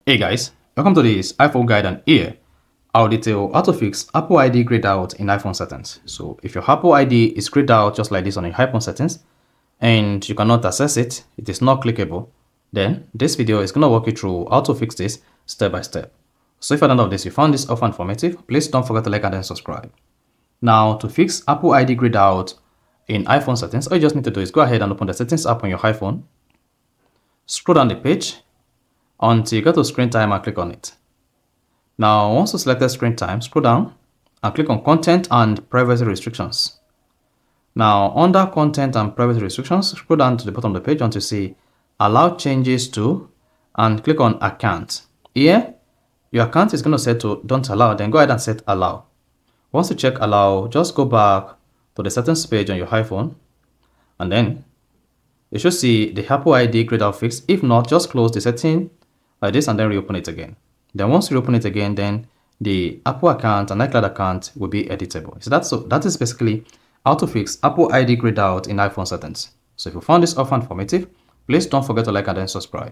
Hey guys, welcome to this iPhone guide, and here I'll detail how to fix Apple ID grayed out in iPhone settings. So if your Apple ID is grayed out just like this on your iPhone settings and you cannot access it, it is not clickable, then this video is going to walk you through how to fix this step by step. So if at the end of this you found this offer informative, please don't forget to like and then subscribe. Now to fix Apple ID grayed out in iPhone settings, all you just need to do is go ahead and open the settings app on your iPhone, scroll down the page until you get to screen time and click on it. Now, once you select screen time, scroll down and click on content and privacy restrictions. Now, under content and privacy restrictions, scroll down to the bottom of the page until you see allow changes to and click on account. Here, your account is going to set to don't allow, then go ahead and set allow. Once you check allow, just go back to the settings page on your iPhone and then you should see the Apple ID grayed out fix. If not, just close the setting like this and then reopen it again. Then once you reopen it again, then the Apple account and iCloud account will be editable. So that is basically how to fix Apple ID grayed out in iPhone settings. So if you found this offer informative, please don't forget to like and then subscribe.